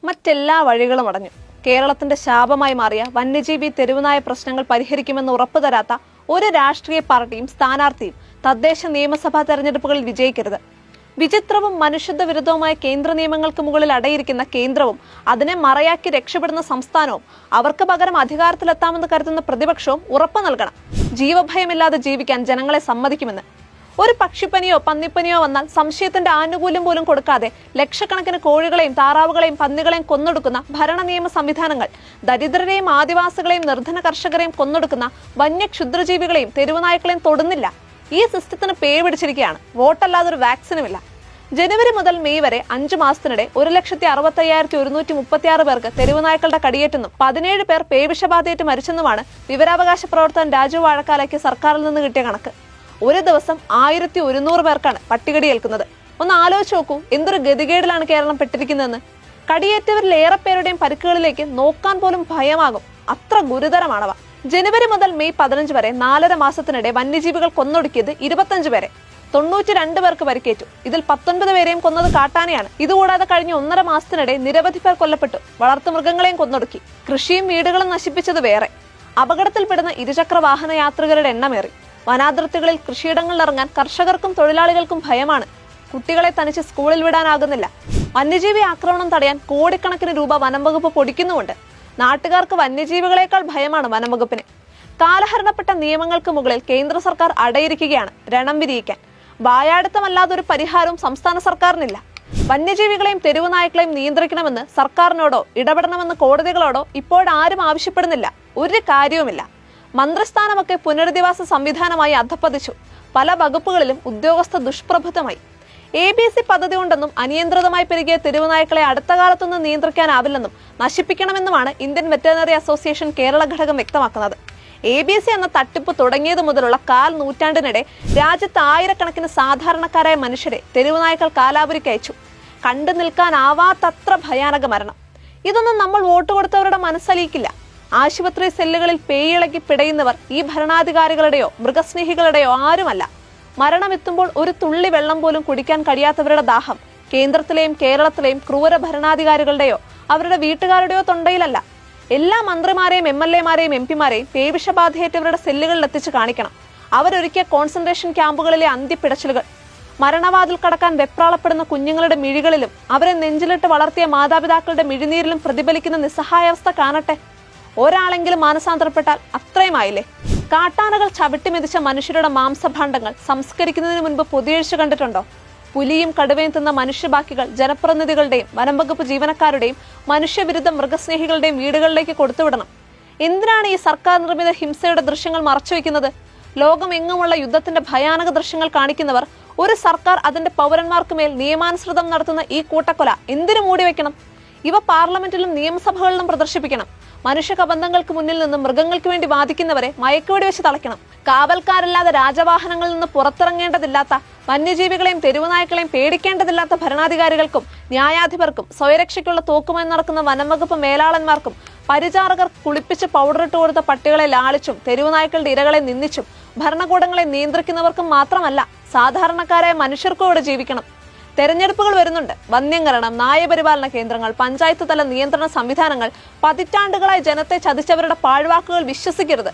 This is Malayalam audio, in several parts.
മറ്റെല്ലാ വഴികളും അടഞ്ഞു. കേരളത്തിന്റെ ശാപമായി മാറിയ വന്യജീവി തെരുവുനായ പ്രശ്നങ്ങൾ പരിഹരിക്കുമെന്ന് ഉറപ്പുതരാത്ത ഒരു രാഷ്ട്രീയ പാർട്ടിയും സ്ഥാനാർത്ഥിയും തദ്ദേശ നിയമസഭാ തെരഞ്ഞെടുപ്പുകളിൽ വിജയിക്കരുത്. വിചിത്രവും മനുഷ്യത്വ വിരുദ്ധവുമായ കേന്ദ്ര നിയമങ്ങൾക്ക് മുകളിൽ അടയിരിക്കുന്ന കേന്ദ്രവും അതിനെ മറയാക്കി രക്ഷപ്പെടുന്ന സംസ്ഥാനവും അവർക്ക് പകരം അധികാരത്തിലെത്താമെന്ന് കരുതുന്ന പ്രതിപക്ഷവും ഉറപ്പു നൽകണം. ജീവഭയമില്ലാതെ ജീവിക്കാൻ ജനങ്ങളെ സമ്മതിക്കുമെന്ന്. ഒരു പക്ഷിപ്പനിയോ പന്നിപ്പനിയോ വന്നാൽ സംശയത്തിന്റെ ആനുകൂല്യം പോലും കൊടുക്കാതെ ലക്ഷക്കണക്കിന് കോഴികളെയും താറാവുകളെയും പന്നികളെയും കൊന്നൊടുക്കുന്ന ഭരണ നിയമ സംവിധാനങ്ങൾ, ദരിദ്രരെയും ആദിവാസികളെയും നിർധന കർഷകരെയും കൊന്നൊടുക്കുന്ന വന്യ ക്ഷുദ്രജീവികളെയും തെരുവുനായ്ക്കളെയും തൊടുന്നില്ല. ഈ സിസ്റ്റത്തിന് പേ പിടിച്ചിരിക്കുകയാണ്. വോട്ടല്ലാതെ ഒരു വാക്സിനുമില്ല. ജനുവരി മുതൽ മെയ് വരെ 5 മാസത്തിനിടെ 1,65,136 പേർക്ക് തെരുവുനായ്ക്കളുടെ കടിയേറ്റെന്നും 17 പേർ പേവിഷബാധയേറ്റ് മരിച്ചെന്നുമാണ് വിവരാവകാശ പ്രവർത്തകൻ രാജു വാഴക്കാലയ്ക്ക് സർക്കാരിൽ നിന്ന് കിട്ടിയ കണക്ക്. ഒരു ദിവസം 1,100 പേർക്കാണ് പട്ടികടിയേൽക്കുന്നത്. ഒന്ന് ആലോചിച്ച് നോക്കൂ, എന്തൊരു ഗതികേടിലാണ് കേരളം പെട്ടിരിക്കുന്നതെന്ന്. കടിയേറ്റവരിൽ ഏറെ പേരുടെയും പരിക്കുകളിലേക്ക് നോക്കാൻ പോലും ഭയമാകും. അത്ര ഗുരുതരമാണവ. ജനുവരി മുതൽ മെയ് 15 വരെ 4.5 മാസത്തിനിടെ വന്യജീവികൾ കൊന്നൊടുക്കിയത് 25 പേരെ. 92 പേർക്ക് പരിക്കേറ്റു. ഇതിൽ 19 പേരെയും കൊന്നത് കാട്ടാനയാണ്. ഇതുകൂടാതെ കഴിഞ്ഞ 1.5 മാസത്തിനിടെ നിരവധി പേർ കൊല്ലപ്പെട്ടു. വളർത്തുമൃഗങ്ങളെയും കൊന്നൊടുക്കി. കൃഷിയും വീടുകളും നശിപ്പിച്ചത് വേറെ. അപകടത്തിൽപ്പെടുന്ന ഇരുചക്ര വാഹന യാത്രികരുടെ എണ്ണമേറി. വനാതിർത്തികളിൽ കൃഷിയിടങ്ങളിൽ ഇറങ്ങാൻ കർഷകർക്കും തൊഴിലാളികൾക്കും ഭയമാണ്. കുട്ടികളെ തനിച്ച് സ്കൂളിൽ വിടാനാകുന്നില്ല. വന്യജീവി ആക്രമണം തടയാൻ കോടിക്കണക്കിന് രൂപ വനം വകുപ്പ് പൊടിക്കുന്നുമുണ്ട്. നാട്ടുകാർക്ക് വന്യജീവികളെക്കാൾ ഭയമാണ് വനം വകുപ്പിന്. കാലഹരണപ്പെട്ട നിയമങ്ങൾക്ക് മുകളിൽ കേന്ദ്ര സർക്കാർ അടയിരിക്കുകയാണ് രണം വിരിയിക്കാൻ. വായാടുത്തമല്ലാതൊരു പരിഹാരവും സംസ്ഥാന സർക്കാരിനില്ല. വന്യജീവികളെയും തെരുവുനായ്ക്കളെയും നിയന്ത്രിക്കണമെന്ന് സർക്കാരിനോടോ ഇടപെടണമെന്ന് കോടതികളോടോ ഇപ്പോഴാരും ആവശ്യപ്പെടുന്നില്ല. ഒരു കാര്യവുമില്ല. മന്ത്രിസ്ഥാനമൊക്കെ പുനരധിവാസ സംവിധാനമായി അധപ്പതിച്ചു. പല വകുപ്പുകളിലും ഉദ്യോഗസ്ഥ ദുഷ്പ്രഭുത്വമായി. ABC പദ്ധതി ഉണ്ടെന്നും അനിയന്ത്രിതമായി പെരുകിയ തെരുവുനായ്ക്കളെ അടുത്ത കാലത്തൊന്നും നിയന്ത്രിക്കാനാവില്ലെന്നും നശിപ്പിക്കണമെന്നുമാണ് ഇന്ത്യൻ വെറ്ററിനറി അസോസിയേഷൻ കേരള ഘടകം വ്യക്തമാക്കുന്നത്. ABC എന്ന തട്ടിപ്പ് തുടങ്ങിയത് മുതലുള്ള 1/4 നൂറ്റാണ്ടിനിടെ രാജ്യത്ത് ആയിരക്കണക്കിന് സാധാരണക്കാരായ മനുഷ്യരെ തെരുവുനായ്ക്കൾ കാലാപുരിക്കയച്ചു. കണ്ടു നിൽക്കാനാവാത്തത്ര ഭയാനക മരണം. ഇതൊന്നും നമ്മൾ വോട്ട് കൊടുത്തവരുടെ മനസ്സലിയിക്കില്ല. ആശുപത്രി സെല്ലുകളിൽ പേയിളക്കി പിടയുന്നവർ ഈ ഭരണാധികാരികളുടെയോ മൃഗസ്നേഹികളുടെയോ ആരുമല്ല. മരണമെത്തുമ്പോൾ ഒരു തുള്ളി വെള്ളം പോലും കുടിക്കാൻ കഴിയാത്തവരുടെ ദാഹം കേന്ദ്രത്തിലെയും കേരളത്തിലെയും ക്രൂര ഭരണാധികാരികളുടെയോ അവരുടെ വീട്ടുകാരുടെയോ തൊണ്ടയിലല്ല. എല്ലാ മന്ത്രിമാരെയും MLA-മാരെയും MP-മാരെയും പേവിഷബാധയേറ്റവരുടെ സെല്ലുകളിൽ എത്തിച്ച് കാണിക്കണം. അവരൊരുക്കിയ കോൺസെൻട്രേഷൻ ക്യാമ്പുകളിലെ അന്ത്യപ്പിടച്ചിലുകൾ. മരണവാതിൽ കടക്കാൻ വെപ്രാളപ്പെടുന്ന കുഞ്ഞുങ്ങളുടെ മിഴികളിലും അവരെ നെഞ്ചിലിട്ട് വളർത്തിയ മാതാപിതാക്കളുടെ മിഴിനീരിലും പ്രതിഫലിക്കുന്ന നിസ്സഹായാവസ്ഥ കാണട്ടെ. ഒരാളെങ്കിലും മാനസാന്തരപ്പെട്ടാൽ അത്രയുമായില്ലേ. കാട്ടാനകൾ ചവിട്ടിമെതിച്ച മനുഷ്യരുടെ മാംസഭാണ്ഡങ്ങൾ സംസ്കരിക്കുന്നതിന് മുൻപ് പൊതിയഴിച്ചു കണ്ടിട്ടുണ്ടോ? പുലിയും കടുവയും തിന്ന മനുഷ്യബാക്കികൾ ജനപ്രതിനിധികളുടെയും വനം വകുപ്പ് ജീവനക്കാരുടെയും മനുഷ്യവിരുദ്ധ മൃഗസ്നേഹികളുടെയും വീടുകളിലേക്ക് കൊടുത്തുവിടണം. എന്തിനാണ് ഈ സർക്കാർ നിർമ്മിത ഹിംസയുടെ ദൃശ്യങ്ങൾ മറച്ചുവെക്കുന്നത്? ലോകമെങ്ങുമുള്ള യുദ്ധത്തിന്റെ ഭയാനക ദൃശ്യങ്ങൾ കാണിക്കുന്നവർ ഒരു സർക്കാർ അതിന്റെ പൗരന്മാർക്ക് മേൽ നിയമാനുസൃതം നടത്തുന്ന ഈ കൂട്ടക്കൊല എന്തിനു മൂടിവെക്കണം? ഇവ പാർലമെന്റിലും നിയമസഭകളിലും പ്രദർശിപ്പിക്കണം. മനുഷ്യ കബന്ധങ്ങൾക്ക് മുന്നിൽ നിന്ന് മൃഗങ്ങൾക്ക് വേണ്ടി വാദിക്കുന്നവരെ മയക്കുവെടി വെച്ച് തളയ്ക്കണം. കാവൽക്കാരല്ലാതെ രാജവാഹനങ്ങളിൽ നിന്ന് പുറത്തിറങ്ങേണ്ടതില്ലാത്ത വന്യജീവികളെയും തെരുവുനായ്ക്കളെയും പേടിക്കേണ്ടതില്ലാത്ത ഭരണാധികാരികൾക്കും ന്യായാധിപർക്കും സ്വയരക്ഷയ്ക്കുള്ള തോക്കുമായി നടക്കുന്ന വനംവകുപ്പ് മേലാളന്മാർക്കും പരിചാരകർ കുളിപ്പിച്ച് പൗഡറിട്ട് കൊടുത്ത പട്ടികളെ ലാളിച്ചും തെരുവുനായ്ക്കളുടെ ഇരകളെ നിന്ദിച്ചും ഭരണകൂടങ്ങളെ നിയന്ത്രിക്കുന്നവർക്കും മാത്രമല്ല സാധാരണക്കാരായ മനുഷ്യർക്കും ഇവിടെ ജീവിക്കണം. തെരഞ്ഞെടുപ്പുകൾ വരുന്നുണ്ട്. വന്യംകരണം, നായപരിപാലന കേന്ദ്രങ്ങൾ, പഞ്ചായത്ത് തല നിയന്ത്രണ സംവിധാനങ്ങൾ. പതിറ്റാണ്ടുകളായി ജനത്തെ ചതിച്ചവരുടെ പാഴ്വാക്കുകൾ വിശ്വസിക്കരുത്.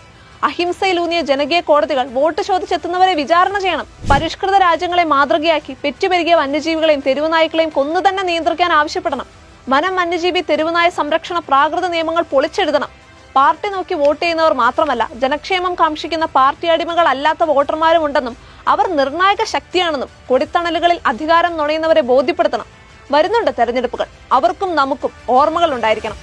അഹിംസയിലൂന്നിയ ജനകീയ കോടതികൾ വോട്ട് ചോദിച്ചെത്തുന്നവരെ വിചാരണ ചെയ്യണം. പരിഷ്കൃത രാജ്യങ്ങളെ മാതൃകയാക്കി പെറ്റുപെരുകിയ വന്യജീവികളെയും തെരുവുനായ്ക്കളെയും കൊന്നു തന്നെ നിയന്ത്രിക്കാൻ ആവശ്യപ്പെടണം. വനം, വന്യജീവി, തെരുവുനായ സംരക്ഷണ പ്രാകൃത നിയമങ്ങൾ പൊളിച്ചെഴുതണം. പാർട്ടി നോക്കി വോട്ട് ചെയ്യുന്നവർ മാത്രമല്ല, ജനക്ഷേമം കാക്ഷിക്കുന്ന പാർട്ടി അടിമകൾ അല്ലാത്ത വോട്ടർമാരും ഉണ്ടെന്നും അവർ നിർണായക ശക്തിയാണെന്നും കൊടിത്തണലുകളിൽ അധികാരം നുണയുന്നവരെ ബോധ്യപ്പെടുത്തണം. വരുന്നുണ്ട് തെരഞ്ഞെടുപ്പുകൾ. അവർക്കും നമുക്കും ഓർമ്മകൾ ഉണ്ടായിരിക്കണം.